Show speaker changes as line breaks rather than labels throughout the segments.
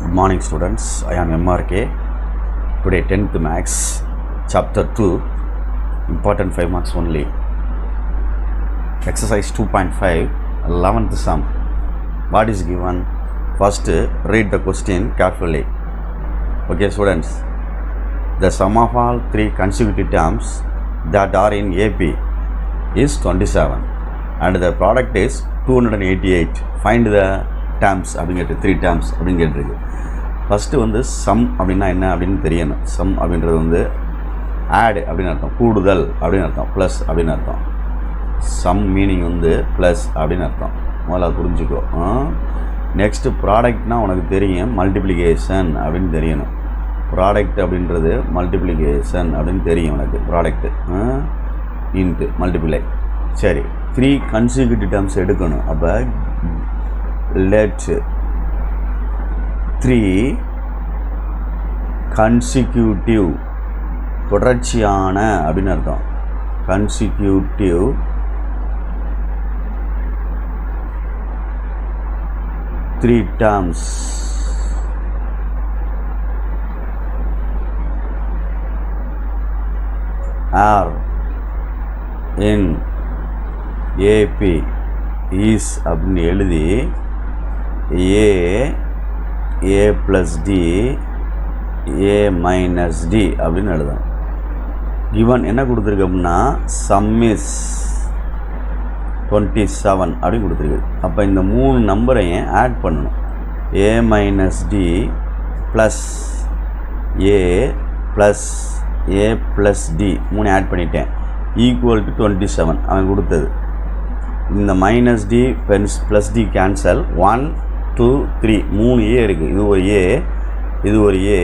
Good morning students, I am MRK. Today 10th Max, Chapter 2, Important 5 marks only. Exercise 2.5, 11th sum. What is given? First, read the question carefully. Okay students, the sum of all three consecutive terms that are in AP is 27 and the product is 288. Find the terms அப்படிங்கிறது 3 terms அப்படிங்கிறது. First வந்து some அப்படின்னா என்ன அப்படின்னு தெரியணும். Some அப்படின்றது வந்து add அப்படின்னு அர்த்தம், கூடுதல் அப்படின்னு அர்த்தம், ப்ளஸ் அப்படின்னு அர்த்தம். சம் மீனிங் வந்து ப்ளஸ் அப்படின்னு அர்த்தம், முதல்ல புரிஞ்சுக்கோ. நெக்ஸ்ட்டு ப்ராடக்ட்னால் உனக்கு தெரியும், மல்டிப்ளிகேஷன் அப்படின்னு தெரியணும். ப்ராடக்ட் அப்படின்றது மல்டிப்ளிகேஷன் அப்படின்னு தெரியும் உனக்கு. Product into multiply. சரி, 3 consecutive terms எடுக்கணும். அப்போ let 3 consecutive தொடர்ச்சியான அப்படின்னு அர்த்தம். consecutive three terms are in AP is அப்படின்னு எழுதி A plus D A minus D அப்படின்னு எழுதணும். given என்ன கொடுத்துருக்கு அப்படின்னா sum is 27 அப்படின்னு கொடுத்துருக்கு. அப்போ இந்த 3 நம்பரையும் ஆட் பண்ணணும். A minus D plus A plus A plus D 3 add பண்ணிட்டேன், ஈக்குவல் டு 27 அவன் கொடுத்தது. இந்த minus D plus D cancel. 1 2 3 3 A இருக்குது. இது ஒரு ஏ, இது ஒரு ஏ,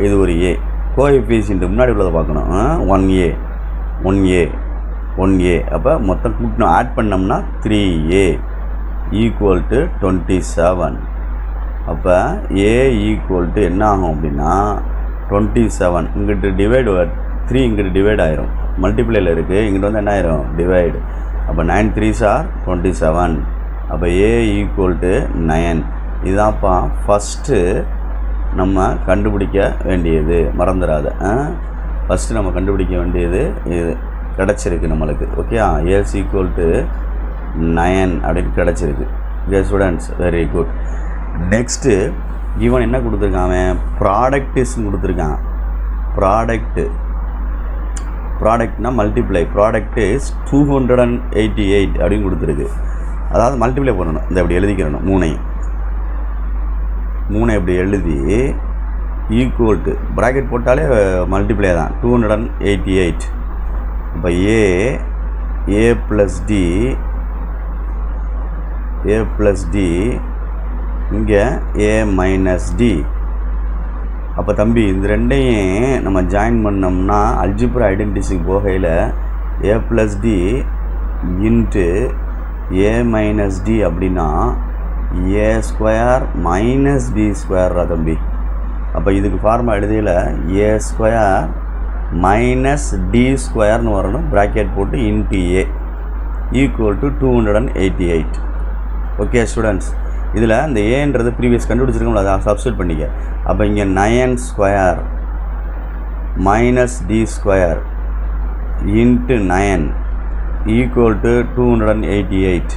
இது ஒரு ஏ. கோஎஃபிஷியன்ட் முன்னாடி உள்ளதை பார்க்கணும். 1A 1A 1A. அப்போ மொத்தம் கூட்டணும், ஆட் பண்ணோம்னா 3A ஈக்குவல் டு 27. அப்போ ஏ ஈக்குவல் டு என்ன ஆகும் அப்படின்னா 27. இங்கிட்டு டிவைடு 3 இங்கிட்டு டிவைட் ஆயிரும், மல்டிப்ளையில் இருக்குது. இங்கிட்டு வந்து என்ன ஆயிரும், டிவைடு. அப்போ 9 3s are 27. அப்போ ஏ ஈக்குவல் டு 9. இதான்ப்பா ஃபஸ்ட்டு நம்ம கண்டுபிடிக்க வேண்டியது, மறந்துடாத. ஃபஸ்ட்டு நம்ம கண்டுபிடிக்க வேண்டியது இது கிடச்சிருக்கு நம்மளுக்கு. ஓகே, ஏஸ் ஈக்குவல் டு 9 அப்படின்னு கிடச்சிருக்கு. Okay students, very good. Next இவன் என்ன கொடுத்துருக்கான், அவன் ப்ராடக்ட்ஸ்ன்னு கொடுத்துருக்கான். ப்ராடக்ட்னா மல்டிப்ளை. ப்ராடக்ட் இஸ் 288 அப்படின்னு கொடுத்துருக்கு. அதாவது மல்டிப்ளை பண்ணணும். இந்த இப்படி எழுதிக்கிறணும், 3 இப்படி எழுதி ஈக்குவல் டு ப்ராக்கெட் போட்டாலே மல்டிப்ளை தான், 288. இப்போ ஏ ப்ளஸ் டி இங்கே ஏ மைனஸ் டி. அப்போ தம்பி இந்த ரெண்டையும் நம்ம ஜாயின் பண்ணோம்னா அல்ஜிப்ரா ஐடென்டிட்டிக்கு போகையில் ஏ ப்ளஸ் டி இன்ட்டு ஏ மைனஸ் டி அப்படின்னா ஏ ஸ்கொயர் மைனஸ் டி ஸ்கொயரா தம்பி. அப்போ இதுக்கு ஃபார்மா எழுதியில் ஏ ஸ்கொயர் மைனஸ் டி ஸ்கொயர்னு வரணும், ப்ராக்கெட் போட்டு into A equal to 288. Okay students, இதில் இந்த ஏன்றது ப்ரீவியஸ் கண்டுபிடிச்சிருக்கோம்ல, அதை சப்ஸ்டியூட் பண்ணிக்க. அப்போ இங்கே 9 square minus D square into 9 equal to 288.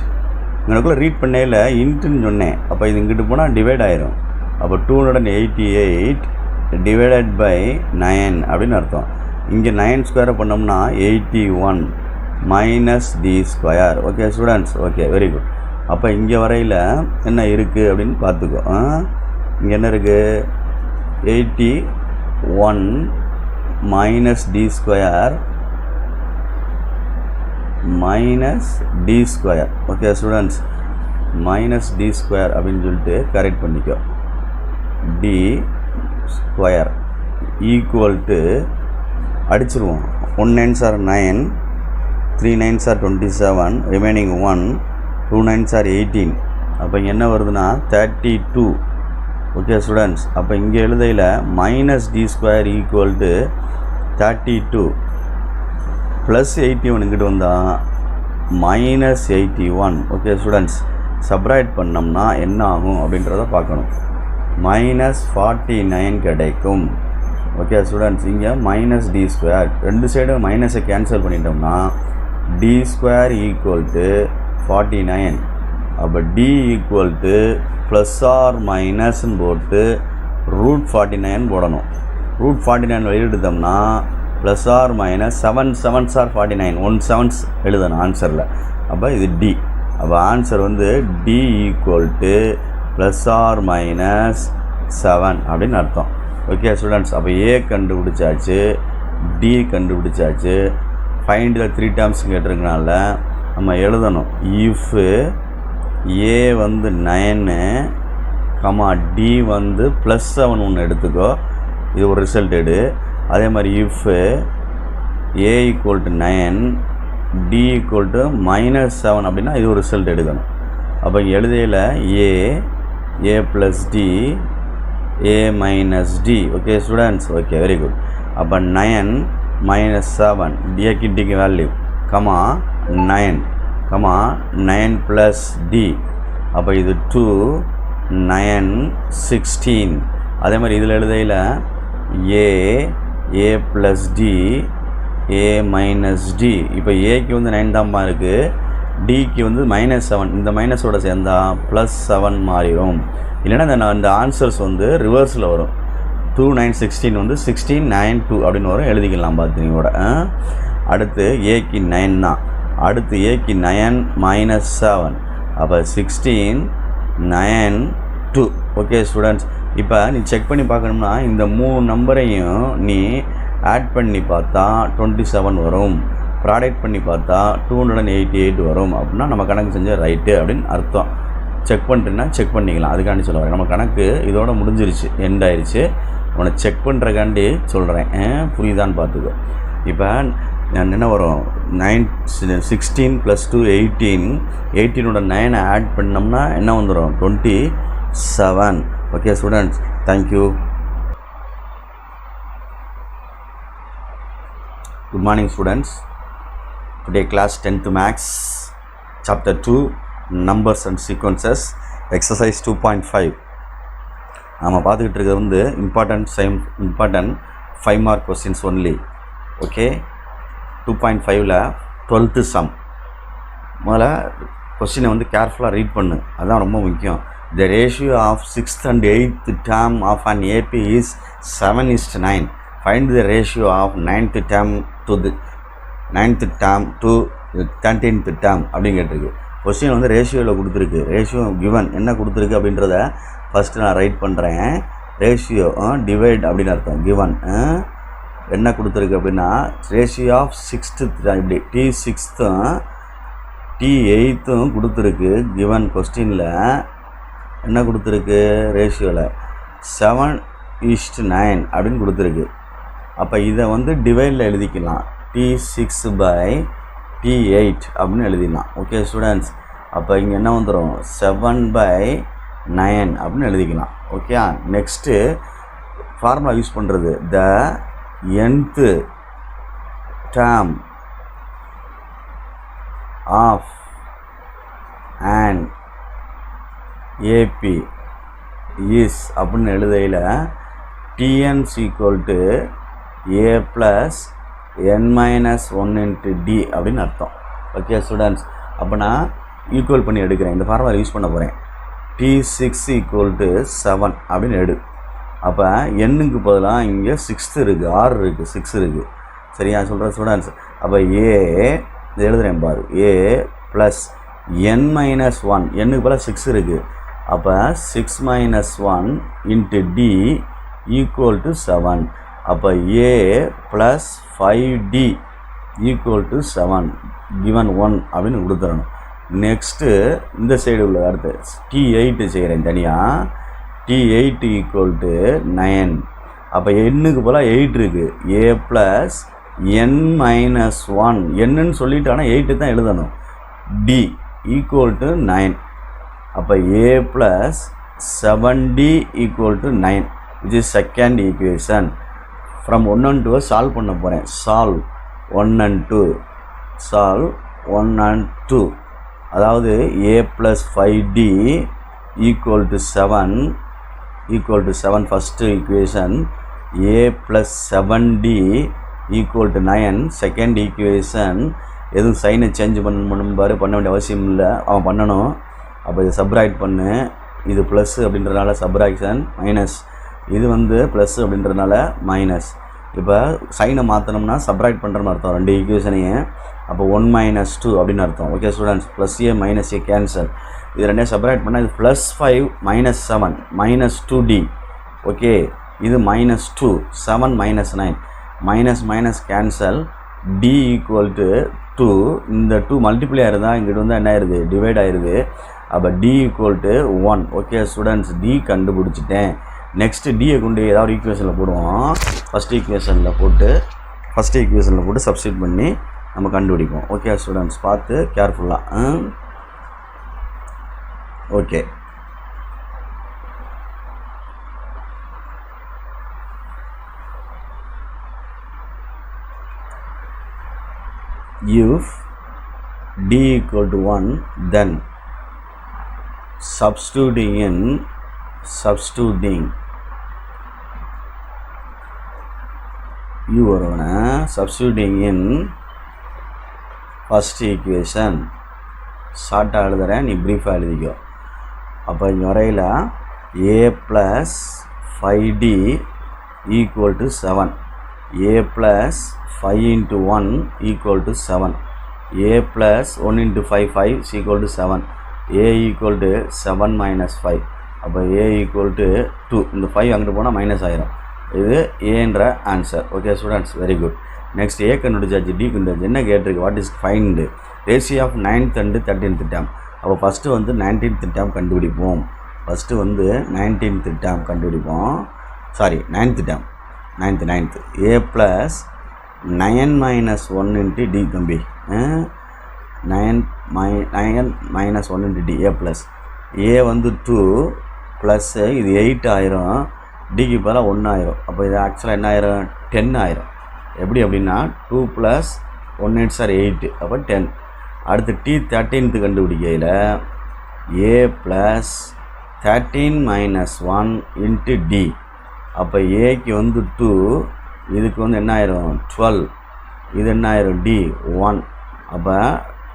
இங்கனக்குள்ளே ரீட் பண்ணையில் இன்ட்டுன்னு சொன்னேன். அப்போ இது இங்கிட்டு போனால் டிவைட் ஆயிரும். அப்போ 288 டிவைடட் பை 9 அப்படின்னு அர்த்தம். இங்கே 9 ஸ்கொயரை பண்ணோம்னா 81 minus D square. Okay students, okay, very good. அப்போ இங்கே வரையில் என்ன இருக்குது அப்படின்னு பார்த்துக்கோ. இங்கே என்ன இருக்குது, 81 minus D square minus D square. Okay students, minus D square அப்படின்னு சொல்லிட்டு கரெக்ட் பண்ணிக்கோ. டி ஸ்கொயர் ஈக்குவல் டு அடிச்சிருவோம். 1 9s are 9, 3 9s are 27, remaining 1, 2 9s are 18. அப்போ இங்கே என்ன வருதுன்னா 32. ஓகே ஸ்டூடெண்ட்ஸ், அப்போ இங்கே எழுதையில் minus D square equal to 32 plus 81 இங்கிட்டு வந்தால் மைனஸ் 81. ஓகே ஸ்டூடெண்ட்ஸ், சப்ராக்ட் பண்ணோம்னா என்ன ஆகும் அப்படின்றத பார்க்கணும். மைனஸ் 49 கிடைக்கும். ஓகே ஸ்டூடெண்ட்ஸ், இங்கே மைனஸ் டி ஸ்கொயர், ரெண்டு சைடும் மைனஸை கேன்சல் பண்ணிட்டோம்னா டி ஸ்கொயர் ஈக்குவல் டு 49. அப்போ d equal to plus or மைனஸ்ன்னு போட்டு ரூட் 49 போடணும். ரூட் 49 வெளியிட்டோம்னா plus or minus 7 7s are 49, 1 7s எழுதணும் ஆன்சரில். அப்போ இது டி. அப்போ ஆன்சர் வந்து D equal to plus or minus 7 அப்படின்னு அர்த்தம். ஓகே ஸ்டூடெண்ட்ஸ், அப்போ ஏ கண்டுபிடிச்சாச்சு, டி கண்டுபிடிச்சாச்சு. ஃபைண்டில் 3 டேர்ம்ஸ் கேட்டிருக்கனால நம்ம எழுதணும். இஃப் ஏ வந்து 9, டி வந்து ப்ளஸ் 7 ஒன்று எடுத்துக்கோ, இது ஒரு ரிசல்ட் எடு. அதே மாதிரி if a equal to 9, d equal to minus 7 அப்படின்னா இது ஒரு ரிசல்ட் எடுக்கணும். அப்போ எழுதையில் a plus d, a minus d. Okay students, okay very good. அப்போ 9 மைனஸ் 7, டிக்கு டிக்கு வேல்யூ, 9 ப்ளஸ் டி. அப்போ இது 2 9 16. அதே மாதிரி இதில் எழுதையில் a plus d, a minus D. இப்போ ஏக்கு வந்து 9 தான்மா இருக்குது, டிக்கு வந்து மைனஸ் 7. இந்த மைனஸோட சேர்ந்தால் ப்ளஸ் 7 மாறிடும். இல்லைன்னா இந்த ஆன்சர்ஸ் வந்து ரிவர்ஸில் வரும். 2 9 16 வந்து 16 9 2 அப்படின்னு வரும், எழுதிக்கலாம் பார்த்துங்களோட. அடுத்து ஏக்கு 9 தான், அடுத்து ஏக்கு 9 மைனஸ் 7, அப்போ 16 9 2. ஓகே ஸ்டூடெண்ட்ஸ், இப்போ நீ செக் பண்ணி பார்க்கணும்னா இந்த 3 நம்பரையும் நீ ஆட் பண்ணி பார்த்தா 27 வரும், ப்ராடக்ட் பண்ணி பார்த்தா 288 வரும். அப்படின்னா நம்ம கணக்கு செஞ்ச ரைட்டு அப்படின்னு அர்த்தம். செக் பண்ணிட்டுன்னா செக் பண்ணிக்கலாம், அதுக்காண்டி சொல்ல வரேன். நம்ம கணக்கு இதோட முடிஞ்சிருச்சு, எண்ட் ஆயிடுச்சு. உன்னை செக் பண்ணுறக்காண்டி சொல்கிறேன், புரியுதான்னு பார்த்துக்கோ. இப்போ நான் என்ன வரும், 16 + 2 18, 18ஓட 9 ஆட் பண்ணோம்னா என்ன வந்துடும், 27. Okay students, thank you. Good morning students. Today class 10th Maths chapter 2 numbers and sequences exercise 2.5. நம்ம பார்த்துக்கிட்டு இருக்கிறது வந்து important 5 mark questions only. Okay, 2.5ல 12th sum. முதல்ல கொஸ்டினை வந்து கேர்ஃபுல்லாக ரீட் பண்ணு, அதுதான் ரொம்ப முக்கியம். The ratio of 6th and 8th term of an AP is 7:9. Find the ratio of 9th term to 13th term அப்படின்னு கேட்டிருக்கு. கொஸ்டின் வந்து ரேஷியோவில் கொடுத்துருக்கு, ரேஷியோ கிவன் என்ன கொடுத்துருக்கு அப்படின்றத ஃபஸ்ட்டு நான் ரைட் பண்ணுறேன். ரேஷியோ டிவைட் அப்படின்னு அர்த்தம், கிவன் என்ன கொடுத்துருக்கு அப்படின்னா ரேஷியோ ஆஃப் 6th இப்படி T6ம் T8ம் கொடுத்துருக்கு. கிவன் கொஸ்டினில் என்ன கொடுத்துருக்கு, ரேஷியோவில் 7:9 அப்படின்னு கொடுத்துருக்கு. அப்போ இதை வந்து டிவைடில் எழுதிக்கலாம், T6/T8 அப்படின்னு எழுதிக்கலாம். ஓகே ஸ்டூடெண்ட்ஸ், அப்போ இங்கே என்ன வந்துடும், 7/9 அப்படின்னு எழுதிக்கலாம். ஓகே, நெக்ஸ்ட்டு ஃபார்முலா யூஸ் பண்ணுறது, the nth term of an AP is அப்படின்னு எழுதையில் Tn = A + n-1 × D அப்படின்னு அர்த்தம். ஓகே ஸ்டூடெண்ட்ஸ், அப்போ நான் ஈக்குவல் பண்ணி எடுக்கிறேன், இந்த ஃபார்முலா யூஸ் பண்ண போகிறேன். T6 = 7 அப்படின்னு எடு. அப்போ எண்ணுக்கு பதிலாக இங்கே 6 இருக்குது, 6 இருக்குது, 6 இருக்குது. சரியா சொல்கிறேன் ஸ்டூடெண்ட்ஸ். அப்போ ஏ எழுதுகிறேன் பாரு, A + n-1, எண்ணுக்கு பதிலாக 6 இருக்குது. அப்போ 6 - 1 × D = 7. அப்போ A + 5D = 7 given 1 அப்படின்னு கொடுத்துடணும். நெக்ஸ்ட்டு இந்த சைடு உள்ள அடுத்து T8 செய்கிறேன் தனியாக. T8 = 9. அப்போ எண்ணுக்கு போல் 8 இருக்குது, A + n-1, என்னன்னு சொல்லிட்டு ஆனால் 8 தான் எழுதணும். D = 9. அப்போ A + 7D = 9, which is second equation. From 1 and 2 solve பண்ண போகிறேன். Solve 1 and 2, solve 1 and 2. அதாவது A + 5D = 7 equal to 7 first equation, a plus 7d equal to 9 second equation. எதுவும் சைனை சேஞ்ச் பண்ண வேண்டிய அவசியம் இல்லை, அவன் பண்ணணும். அப்போ இதை சப்ராக்ட் பண்ணு, இது ப்ளஸ் அப்படின்றதுனால சப்ராக்ஷன் மைனஸ், இது வந்து ப்ளஸ் அப்படின்றதுனால மைனஸ். இப்போ சைனை மாற்றினோம்னா சப்ராக்ட் பண்ணுறோன்னு அர்த்தம் ரெண்டு ஈக்குவேஷனையும். அப்போ 1 - 2 அப்படின்னு அர்த்தம். Okay students, plus A minus A cancel. இது ரெண்டையும் சப்ராக்ட் பண்ணால் இது +5 - 7 -2d. ஓகே, இது -2 7 - 9 minus minus cancel, d equal to 2. இந்த 2 மல்டிப்ளை ஆயிருந்தா இங்கிட்ட வந்து என்ன ஆயிடுது, டிவைட் ஆயிடுது. அப்போ d equal to 1. Okay students, d கண்டுபிடிச்சிட்டேன். நெக்ஸ்ட்டு டியை கொண்டு ஏதாவது ஈக்குவேஷனில் போடுவோம். ஃபஸ்ட் ஈக்குவேஷனில் போட்டு சப்ஸ்டிட் பண்ணி நம்ம கண்டுபிடிப்போம். ஓகே ஸ்டூடெண்ட்ஸ், பார்த்து கேர்ஃபுல்லாக. Okay, if d equal to 1, then substituting you are substituting in first equation. ஷார்ட்டாக எழுதுகிறேன், நீ ப்ரீஃபாக எழுதிக்கோ. அப்போ இங்கே வரையில் a plus 5d equal to 7, a plus 5 into 1 equal to 7, a plus 1 into 5 5 is equal to 7, a equal to 7 minus 5. அப்போ a equal to 2. இந்த 5 அங்கிட்டு போனால் மைனஸ் ஆயிரும். இது ஏன்ற answer. Okay students, very good. Next a கண்டுபிடிச்சாச்சு, d கண்டுபிடிச்சி. என்ன கேட்டிருக்கு, what is find ratio of 9th and 13th term. அப்போ ஃபஸ்ட்டு வந்து 19th டேர்ம் கண்டுபிடிப்போம். Sorry 9th term, 9th a plus 9 minus 1 into d தம்பி. 9 minus 1 into d, a plus a வந்து 2 plus இது 8 ஆயிரும், டிக்கு பதிலாக 1 ஆயிரும். அப்போ இது ஆக்சுவலாக என்ன ஆயிரும், 10 ஆயிரும். எப்படி அப்படின்னா 2 + 1 8 are 8, அப்போ 10. அடுத்து D 13th கண்டுபிடிக்கையில் a plus 13 minus 1 into d. அப்போ ஏக்கு வந்து 2, இதுக்கு வந்து என்ன ஆயிரும் 12, இது என்ன ஆயிரும் d 1. அப்போ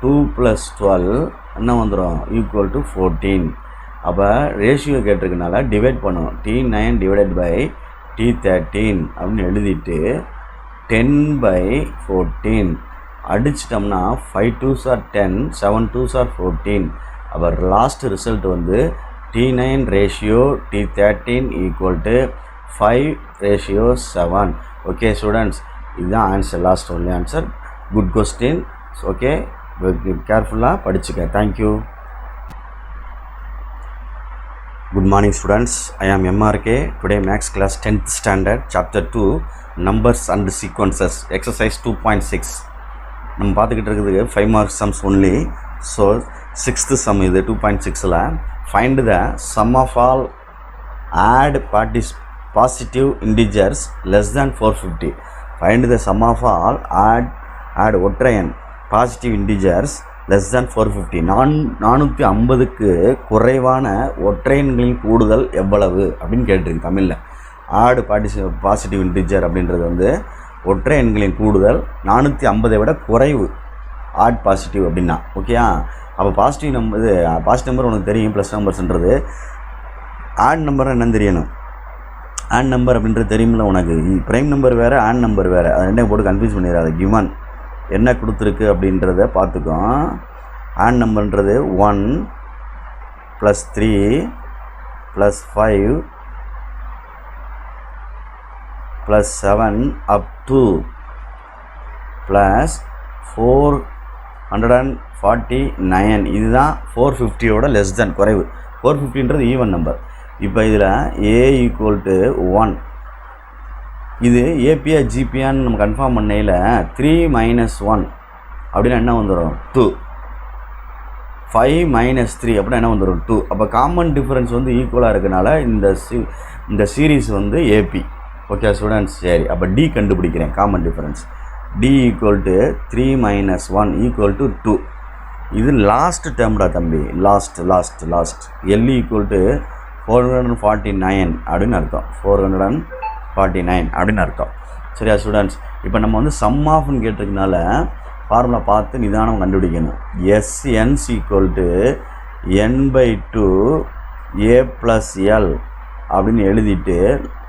2 + 12 என்ன வந்துடும், ஈக்குவல் டு 14. அப்போ ரேஷியோ கேட்டிருக்கனால டிவைட் பண்ணுவோம். T9 டிவைடட் பை T13 அப்படின்னு எழுதிட்டு 10/14 அடிச்சிட்டோம்னா 5 2s are 10, 7 2s are 14. அப்போ லாஸ்ட் ரிசல்ட் வந்து T9 ratio T13 equal to 5:7. Okay students, இதுதான் answer, last only answer. Good question. Okay, கேர்ஃபுல்லாக படிச்சுக்க. Thank you. Good morning students, I am MRK. Today maths class 10th standard chapter 2 numbers and sequences exercise 2.6. நம்ம பார்த்துக்கிட்டு இருக்குது 5 marks sums only. So 6th sum இது 2.6ல find the sum of all add positive integers less than 450. Find the sum of all add ஒற்றையன் positive integers less than 450. 450க்கு குறைவான ஒற்றையன்களின் கூடுதல் எவ்வளவு அப்படின்னு கேட்டிருக்கு தமிழில். ஆடு பாசிட்டிவ் இன்டிஜர் அப்படின்றது வந்து ஒற்றை எண்களின் கூடுதல் 450 விட குறைவு. ஆட் பாசிட்டிவ் அப்படின்னா ஓகேயா. அப்போ பாசிட்டிவ் நம்பர் உனக்கு தெரியும், ப்ளஸ் நம்பர்ஸ்ன்றது. ஆட் நம்பர் என்னன்னு தெரியணும். ஆட் நம்பர் அப்படின்றது தெரியுமில்ல உனக்கு. ப்ரைம் நம்பர் வேறு, ஆட் நம்பர் வேறு. அதை ரெண்டையும் போட்டு கன்ஃபியூஸ் பண்ணிடாது. கிவன் என்ன கொடுத்துருக்கு அப்படின்றத பார்த்துக்கோ. Add நம்பர்ன்றது 1 + 3 + 5 + 7 up to + 449. இதுதான் 450யோட லெஸ் தென் குறைவு. 450ன்றது ஈவன் நம்பர். இப்போ இதில் a = 1. இது ஏபியா ஜிபியான்னு நம்ம கன்ஃபார்ம் பண்ணையில் 3 - 1 அப்படின்னா என்ன வந்துடும் 2. 5 - 3 அப்படின்னா என்ன வந்துடும் 2. அப்போ காமன் டிஃபரன்ஸ் வந்து ஈக்குவலாக இருக்கனால இந்த சீரீஸ் வந்து ஏபி. ஓகே ஸ்டூடெண்ட்ஸ், சரி. அப்போ டி கண்டுபிடிக்கிறேன். Common difference D = 3 - 1 = 2. இது லாஸ்ட் டேர்ம்டா தம்பி. லாஸ்ட் எல் = 449 அப்படின்னு அர்த்தம். 449 அப்படின்னு அர்த்தம். சரியா ஸ்டூடெண்ட்ஸ்? இப்போ நம்ம வந்து சம் ஆஃப்னு கேட்டிருக்கனால ஃபார்முலா பார்த்து நிதானம் கண்டுபிடிக்கணும். SN = n/2 a + l அப்படின்னு எழுதிட்டு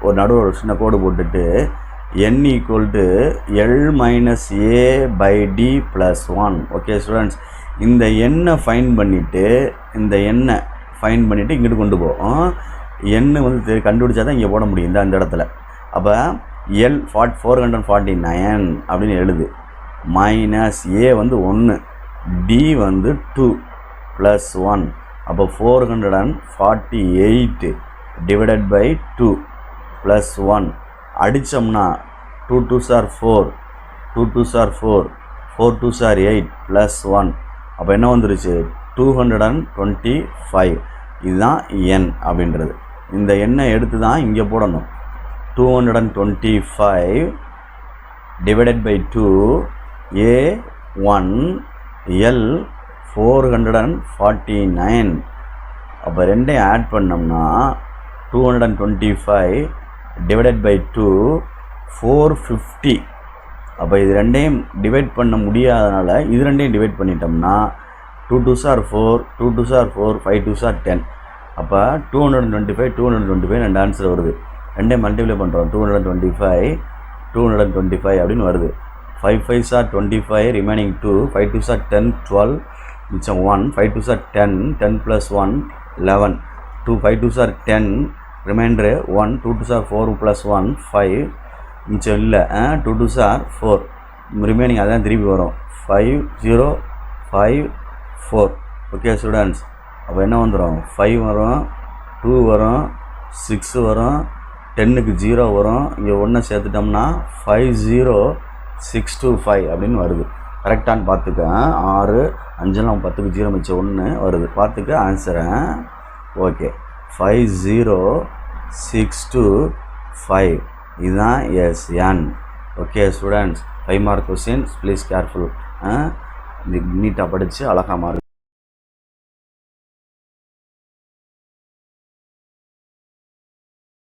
ஒரு நடுவில் ஒரு சின்ன கோடு போட்டுட்டு n = l - a/d + 1. Okay students? இந்த எண்ணை ஃபைன் பண்ணிவிட்டு இங்கிட்டு கொண்டு போகும். எண்ணு வந்து கண்டுபிடிச்சா தான் இங்கே போட முடியும் இந்த இடத்துல. அப்போ L 449 அப்படின்னு எழுது. மைனஸ் ஏ வந்து 1, டி வந்து 2 + 1. அப்போ 448 divided by 2 + 1 அடித்தோம்னா 2 2s are 4, 2 2s are 4, 4 2s are 8 + 1. அப்போ என்ன வந்துருச்சு? 225. இதுதான் n அப்படின்றது. இந்த எண்ணை எடுத்து தான் இங்கே போடணும். 225 டிவைடட் பை 2 a1 l 449. அப்போ ரெண்டையும் ஆட் பண்ணோம்னா 225 டிவைடட் பை 2 450. அப்போ இது ரெண்டையும் டிவைட் பண்ண முடியாதனால இது ரெண்டையும் டிவைட் பண்ணிட்டோம்னா 2 2s are 4, 2 2s are 4, 5 2s are 10. அப்போ 225 ரெண்டு ஆன்சர் வருது. ரெண்டையும் மல்டிப்ளை பண்ணுறோம். 225 அப்படின்னு வருது. 5 5s are 25, remaining 2, 5 2s are 10, 12, மிச்சம் 1, 5 2s are 10, 10 + 1 11, 5 2s are 10, reminder 1, 2 2s are 4 + 1 5, மிச்சம் இல்லை. 2 2s are 4, ரிமைனிங் அதான் திருப்பி வரும். 5 0 5 4. Okay students? அப்போ என்ன வந்துடும்? 5 வரும், 2 வரும், 6 வரும், 10க்கு 0 வரும். இங்கே 1 சேர்த்துட்டோம்னா 50625 அப்படின்னு வருது. கரெக்டானு பார்த்துக்க. 6 5 10க்கு 0 மிச்சம் 1 வருது. பார்த்துக்க ஆன்சரை. ஓகே, 50625 இதுதான் SN. Okay students? 5 mark questions. Please careful. நீட்டாக படித்து அழகாக மார்க்